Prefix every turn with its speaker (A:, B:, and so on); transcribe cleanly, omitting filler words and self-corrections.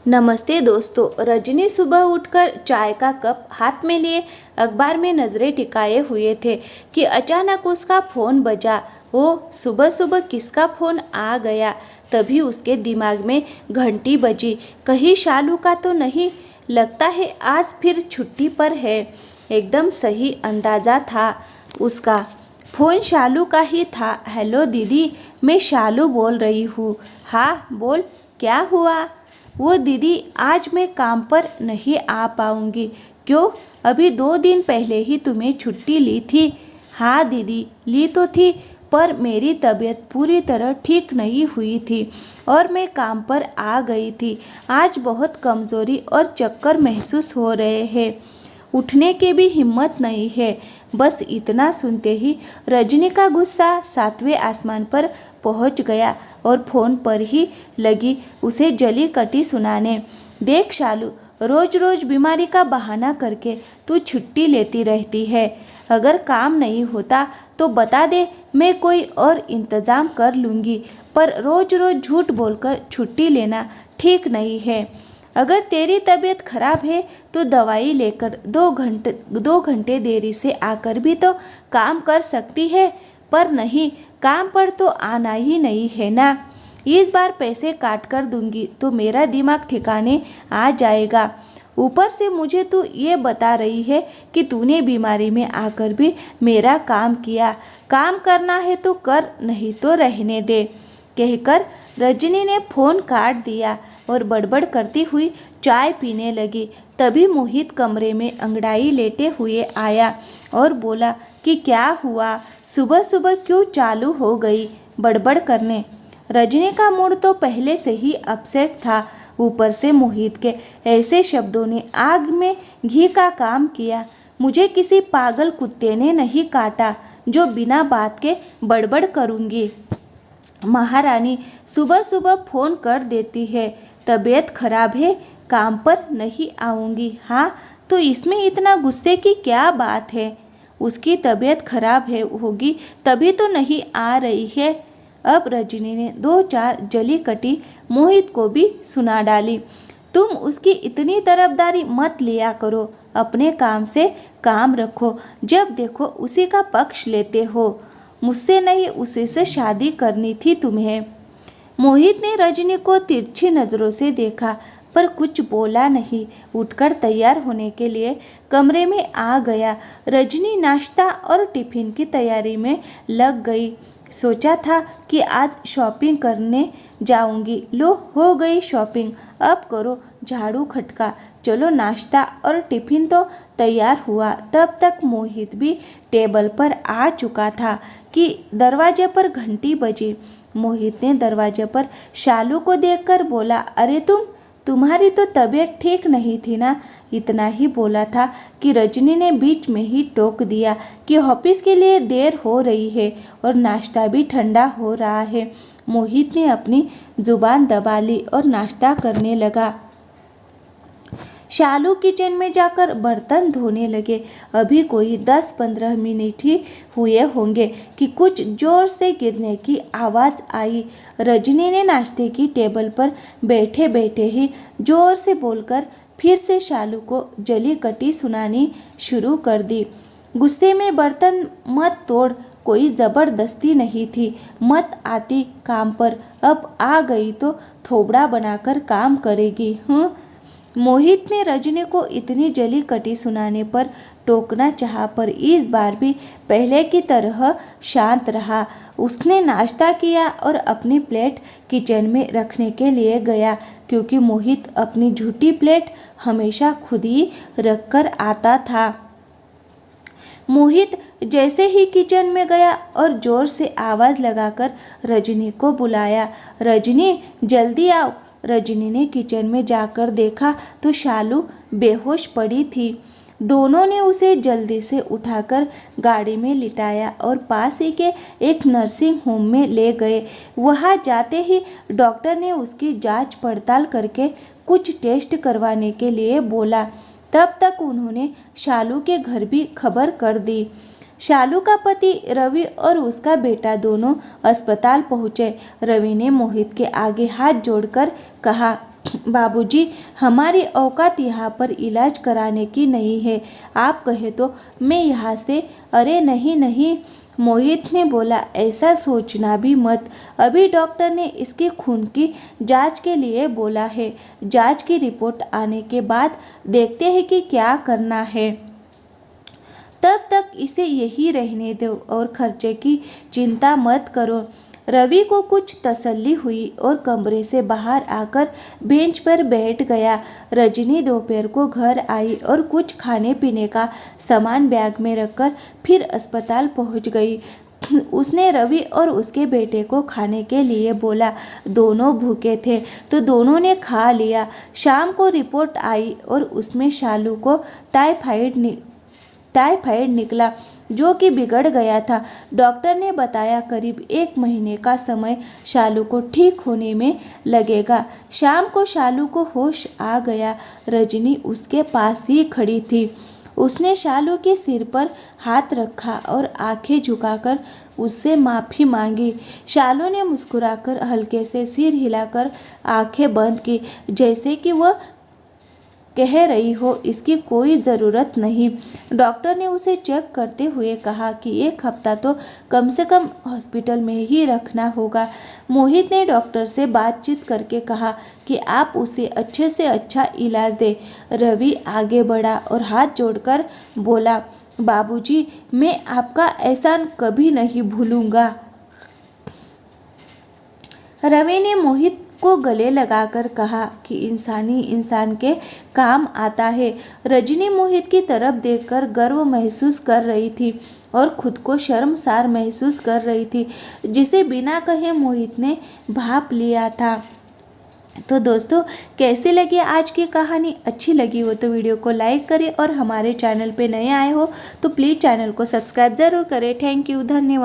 A: नमस्ते दोस्तों। रजनी सुबह उठकर चाय का कप हाथ में लिए अखबार में नजरें टिकाए हुए थे कि अचानक उसका फोन बजा। वो सुबह सुबह किसका फोन आ गया? तभी उसके दिमाग में घंटी बजी। कहीं शालू का तो नहीं? लगता है आज फिर छुट्टी पर है। एकदम सही अंदाजा था उसका। फोन शालू का ही था। हेलो दीदी, मैं शालू बोल रही हूँ। हाँ बोल, क्या हुआ? वो दीदी, आज मैं काम पर नहीं आ पाऊंगी। क्यों? अभी 2 दिन पहले ही तुम्हें छुट्टी ली थी। हाँ दीदी, ली तो थी, पर मेरी तबीयत पूरी तरह ठीक नहीं हुई थी और मैं काम पर आ गई थी। आज बहुत कमज़ोरी और चक्कर महसूस हो रहे हैं। उठने की भी हिम्मत नहीं है। बस इतना सुनते ही रजनी का गुस्सा 7वें आसमान पर पहुंच गया और फोन पर ही लगी उसे जली कटी सुनाने। देख शालू, रोज रोज बीमारी का बहाना करके तू छुट्टी लेती रहती है। अगर काम नहीं होता तो बता दे, मैं कोई और इंतज़ाम कर लूँगी, पर रोज रोज झूठ बोलकर छुट्टी लेना ठीक नहीं है। अगर तेरी तबीयत खराब है तो दवाई लेकर 2 घंटे देरी से आकर भी तो काम कर सकती है। पर नहीं, काम पर तो आना ही नहीं है ना। इस बार पैसे काट कर दूंगी तो मेरा दिमाग ठिकाने आ जाएगा। ऊपर से मुझे तू ये बता रही है कि तूने बीमारी में आकर भी मेरा काम किया। काम करना है तो कर, नहीं तो रहने दे, कहकर रजनी ने फोन काट दिया और बड़बड़ करती हुई चाय पीने लगी। तभी मोहित कमरे में अंगड़ाई लेटे हुए आया और बोला कि क्या हुआ, सुबह सुबह क्यों चालू हो गई बड़बड़ करने? रजनी का मूड तो पहले से ही अपसेट था। ऊपर से मोहित के ऐसे शब्दों ने आग में घी का काम किया। मुझे किसी पागल कुत्ते ने नहीं काटा जो बिना बात के बड़बड़ करूंगी। महारानी सुबह सुबह फोन कर देती है, तबीयत खराब है, काम पर नहीं आऊँगी। हाँ, तो इसमें इतना गुस्से की क्या बात है? उसकी तबीयत खराब है होगी तभी तो नहीं आ रही है। अब रजनी ने 2-4 जली कटी मोहित को भी सुना डाली। तुम उसकी इतनी तरफदारी मत लिया करो, अपने काम से काम रखो। जब देखो उसी का पक्ष लेते हो। मुझसे नहीं, उसी से शादी करनी थी तुम्हें। मोहित ने रजनी को तिरछी नज़रों से देखा पर कुछ बोला नहीं। उठकर तैयार होने के लिए कमरे में आ गया। रजनी नाश्ता और टिफिन की तैयारी में लग गई। सोचा था कि आज शॉपिंग करने जाऊंगी। लो, हो गई शॉपिंग। अब करो झाड़ू खटका। चलो, नाश्ता और टिफिन तो तैयार हुआ। तब तक मोहित भी टेबल पर आ चुका था कि दरवाजे पर घंटी बजी। मोहित ने दरवाजे पर शालू को देखकर बोला, अरे तुम्हारी तो तबीयत ठीक नहीं थी ना? इतना ही बोला था कि रजनी ने बीच में ही टोक दिया कि ऑफिस के लिए देर हो रही है और नाश्ता भी ठंडा हो रहा है। मोहित ने अपनी जुबान दबा ली और नाश्ता करने लगा। शालू किचन में जाकर बर्तन धोने लगे। अभी कोई 10-15 मिनट ही हुए होंगे कि कुछ जोर से गिरने की आवाज़ आई। रजनी ने नाश्ते की टेबल पर बैठे बैठे ही जोर से बोलकर फिर से शालू को जली कटी सुनानी शुरू कर दी। गुस्से में बर्तन मत तोड़, कोई ज़बरदस्ती नहीं थी। मत आती काम पर, अब आ गई तो थोबड़ा बनाकर काम करेगी। मोहित ने रजनी को इतनी जली कटी सुनाने पर टोकना चाहा, पर इस बार भी पहले की तरह शांत रहा। उसने नाश्ता किया और अपनी प्लेट किचन में रखने के लिए गया, क्योंकि मोहित अपनी झूठी प्लेट हमेशा खुद ही रखकर आता था। मोहित जैसे ही किचन में गया और जोर से आवाज़ लगाकर रजनी को बुलाया, रजनी जल्दी आओ। रजनी ने किचन में जाकर देखा तो शालू बेहोश पड़ी थी। दोनों ने उसे जल्दी से उठाकर गाड़ी में लिटाया और पास ही के एक नर्सिंग होम में ले गए। वहां जाते ही डॉक्टर ने उसकी जांच पड़ताल करके कुछ टेस्ट करवाने के लिए बोला। तब तक उन्होंने शालू के घर भी खबर कर दी। शालू का पति रवि और उसका बेटा दोनों अस्पताल पहुंचे। रवि ने मोहित के आगे हाथ जोड़कर कहा, बाबूजी, हमारी औकात यहाँ पर इलाज कराने की नहीं है। आप कहे तो मैं यहाँ से। अरे नहीं नहीं, मोहित ने बोला, ऐसा सोचना भी मत। अभी डॉक्टर ने इसके खून की जांच के लिए बोला है। जांच की रिपोर्ट आने के बाद देखते हैं कि क्या करना है। तब तक इसे यही रहने दो और खर्चे की चिंता मत करो। रवि को कुछ तसल्ली हुई और कमरे से बाहर आकर बेंच पर बैठ गया। रजनी दोपहर को घर आई और कुछ खाने पीने का सामान बैग में रखकर फिर अस्पताल पहुंच गई। उसने रवि और उसके बेटे को खाने के लिए बोला। दोनों भूखे थे तो दोनों ने खा लिया। शाम को रिपोर्ट आई और उसमें शालू को टाइफाइड निकला, जो कि बिगड़ गया था। डॉक्टर ने बताया करीब 1 महीने का समय शालू को ठीक होने में लगेगा। शाम को शालू को होश आ गया। रजनी उसके पास ही खड़ी थी। उसने शालू के सिर पर हाथ रखा और आंखें झुकाकर उससे माफ़ी मांगी। शालू ने मुस्कुराकर हल्के से सिर हिलाकर आंखें बंद की, जैसे कि वह कह रही हो इसकी कोई ज़रूरत नहीं। डॉक्टर ने उसे चेक करते हुए कहा कि 1 हफ्ता तो कम से कम हॉस्पिटल में ही रखना होगा। मोहित ने डॉक्टर से बातचीत करके कहा कि आप उसे अच्छे से अच्छा इलाज दें। रवि आगे बढ़ा और हाथ जोड़कर बोला, बाबूजी, मैं आपका एहसान कभी नहीं भूलूंगा। रवि ने मोहित को गले लगाकर कहा कि इंसानी इंसान के काम आता है। रजनी मोहित की तरफ देखकर गर्व महसूस कर रही थी और खुद को शर्मसार महसूस कर रही थी, जिसे बिना कहे मोहित ने भाप लिया था। तो दोस्तों, कैसी लगी आज की कहानी? अच्छी लगी हो तो वीडियो को लाइक करें और हमारे चैनल पे नए आए हो तो प्लीज़ चैनल को सब्सक्राइब ज़रूर करें। थैंक यू, धन्यवाद।